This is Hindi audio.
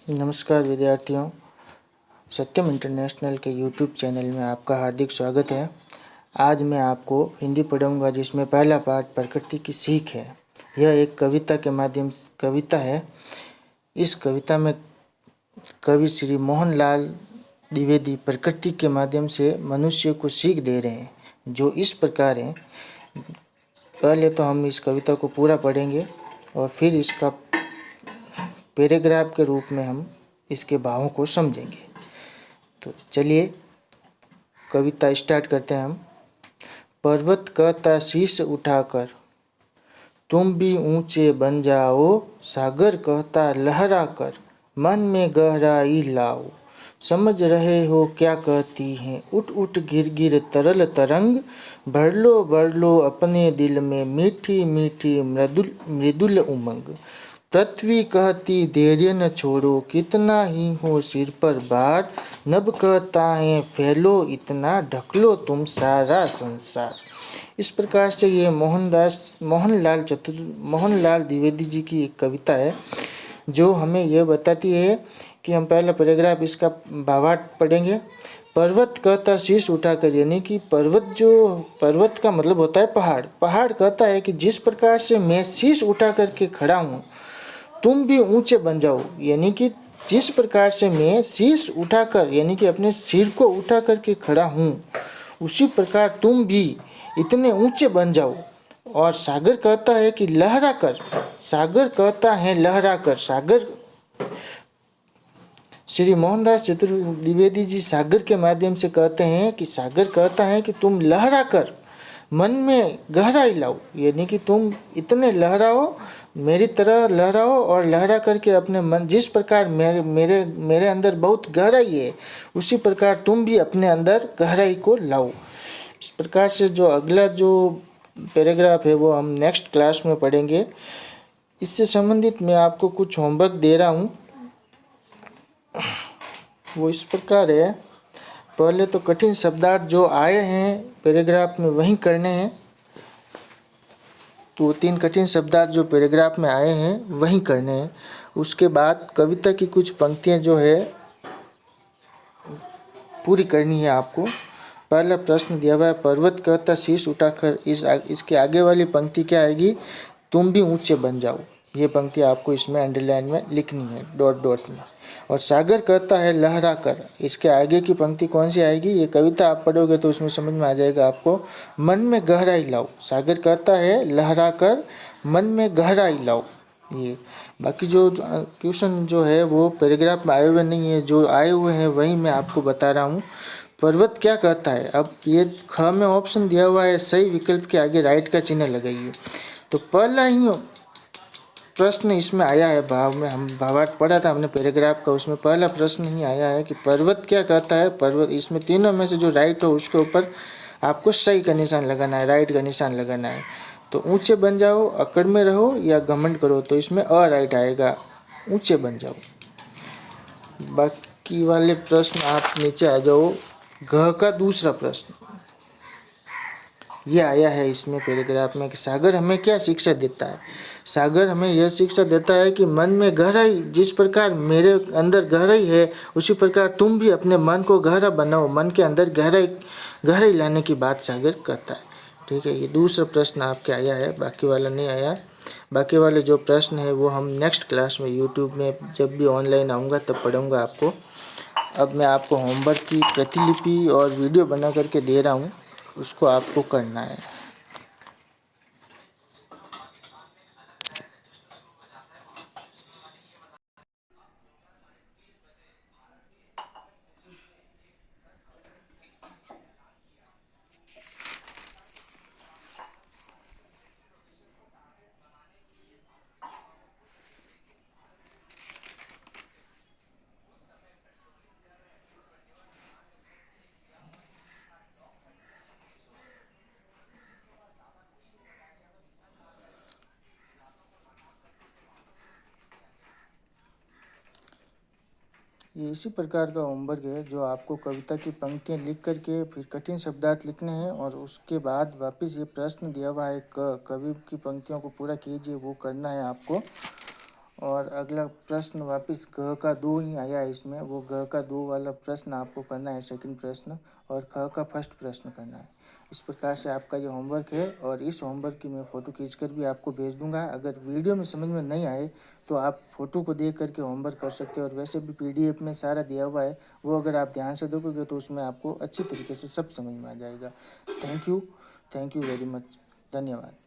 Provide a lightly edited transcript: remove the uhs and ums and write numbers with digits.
नमस्कार विद्यार्थियों, सत्यम इंटरनेशनल के यूट्यूब चैनल में आपका हार्दिक स्वागत है। आज मैं आपको हिंदी पढ़ाऊंगा जिसमें पहला पाठ प्रकृति की सीख है। यह एक कविता के माध्यम से कविता है। इस कविता में कवि श्री मोहनलाल द्विवेदी प्रकृति के माध्यम से मनुष्य को सीख दे रहे हैं, जो इस प्रकार है। पहले तो हम इस कविता को पूरा पढ़ेंगे और फिर इसका पैराग्राफ के रूप में हम इसके भावों को समझेंगे। तो चलिए कविता स्टार्ट करते हैं हम। पर्वत कहता शीश उठाकर तुम भी ऊंचे बन जाओ, सागर कहता लहरा कर मन में गहराई लाओ। समझ रहे हो क्या कहती हैं उठ उठ गिर गिर तरल तरंग, भर लो अपने दिल में मीठी मीठी मृदुल मृदुल उमंग। पृथ्वी कहती धैर्य न छोड़ो, कितना ही हो सिर पर भार, नभ कहता है फैलो इतना, ढक लो तुम सारा संसार। इस प्रकार से ये मोहनलाल द्विवेदी जी की एक कविता है, जो हमें यह बताती है कि हम पहला पैराग्राफ इसका भावार्थ पढ़ेंगे। पर्वत कहता शीश उठाकर, यानी कि पर्वत का मतलब होता है पहाड़। पहाड़ कहता है कि जिस प्रकार से मैं शीश उठा करके खड़ा हूँ, तुम भी ऊंचे बन जाओ, यानी कि जिस प्रकार से मैं शीश उठाकर यानी कि अपने सिर को उठा करके खड़ा हूँ, उसी प्रकार तुम भी इतने ऊंचे बन जाओ। और सागर कहता है कि लहरा कर, सागर कहता है लहरा कर। सागर श्री मोहनदास चतुर्वेदी द्विवेदी जी सागर के माध्यम से कहते हैं कि सागर कहता है कि तुम लहरा कर मन में गहराई लाओ, यानी कि तुम इतने लहराओ, मेरी तरह लहराओ और लहरा करके अपने मन, जिस प्रकार मेरे मेरे मेरे अंदर बहुत गहराई है, उसी प्रकार तुम भी अपने अंदर गहराई को लाओ। इस प्रकार से जो अगला जो पैराग्राफ है वो हम नेक्स्ट क्लास में पढ़ेंगे। इससे संबंधित मैं आपको कुछ होमवर्क दे रहा हूँ, वो इस प्रकार है। पहले तो कठिन शब्दार्थ जो आए हैं पैराग्राफ में वही करने हैं। तो 3 कठिन शब्दार्थ जो पैराग्राफ में आए हैं वही करने हैं। उसके बाद कविता की कुछ पंक्तियां जो है पूरी करनी है आपको। पहला प्रश्न दिया हुआ है, पर्वत कहता शीश उठाकर, इसके आगे वाली पंक्ति क्या आएगी, तुम भी ऊंचे बन जाओ। ये पंक्ति आपको इसमें अंडरलाइन में लिखनी है, डॉट डॉट में। और सागर कहता है लहरा कर, इसके आगे की पंक्ति कौन सी आएगी, ये कविता आप पढ़ोगे तो उसमें समझ में आ जाएगा आपको। मन में गहराई लाओ, सागर कहता है लहरा कर मन में गहराई लाओ। ये बाकी जो क्वेश्चन जो है वो पैराग्राफ में आए हुए नहीं है, जो आए हुए हैं वही मैं आपको बता रहा हूँ। पर्वत क्या कहता है, अब ये ख में ऑप्शन दिया हुआ है, सही विकल्प के आगे राइट का चिन्ह लगाइए। तो पहला ही प्रश्न इसमें आया है, भाव में हम भावार्थ पढ़ा था हमने पैराग्राफ का, उसमें पहला प्रश्न ही आया है कि पर्वत क्या कहता है। पर्वत, इसमें तीनों में से जो राइट हो उसके ऊपर आपको सही का निशान लगाना है, राइट का निशान लगाना है। तो ऊंचे बन जाओ, अकड़ में रहो या घमंड करो, तो इसमें अ राइट आएगा, ऊंचे बन जाओ। बाकी वाले प्रश्न आप नीचे आ जाओ। घ का दूसरा प्रश्न ये आया है इसमें पैराग्राफ में कि सागर हमें क्या शिक्षा देता है। सागर हमें यह शिक्षा देता है कि मन में गहराई, जिस प्रकार मेरे अंदर गहराई है उसी प्रकार तुम भी अपने मन को गहरा बनाओ, मन के अंदर गहराई लाने की बात सागर कहता है। ठीक है, ये दूसरा प्रश्न आपके आया है, बाकी वाला नहीं आया। बाकी वाले जो प्रश्न है वो हम नेक्स्ट क्लास में यूट्यूब में जब भी ऑनलाइन आऊँगा तब पढ़ूँगा आपको। अब मैं आपको होमवर्क की प्रतिलिपि और वीडियो बना करके दे रहा हूँ, उसको आपको करना है। ये इसी प्रकार का होमवर्क है जो आपको कविता की पंक्तियाँ लिख करके फिर कठिन शब्दार्थ लिखने हैं, और उसके बाद वापस ये प्रश्न दिया हुआ है कवि की पंक्तियों को पूरा कीजिए, वो करना है आपको। और अगला प्रश्न वापस ग का 2 ही आया है इसमें, वो ग का 2 वाला प्रश्न आपको करना है, सेकंड प्रश्न, और ख का फर्स्ट प्रश्न करना है। इस प्रकार से आपका ये होमवर्क है, और इस होमवर्क की मैं फ़ोटो खींचकर भी आपको भेज दूंगा। अगर वीडियो में समझ में नहीं आए तो आप फ़ोटो को देख करके होमवर्क कर सकते हो, और वैसे भी PDF में सारा दिया हुआ है, वो अगर आप ध्यान से देखोगे तो उसमें आपको अच्छी तरीके से सब समझ में आ जाएगा। थैंक यू वेरी मच, धन्यवाद।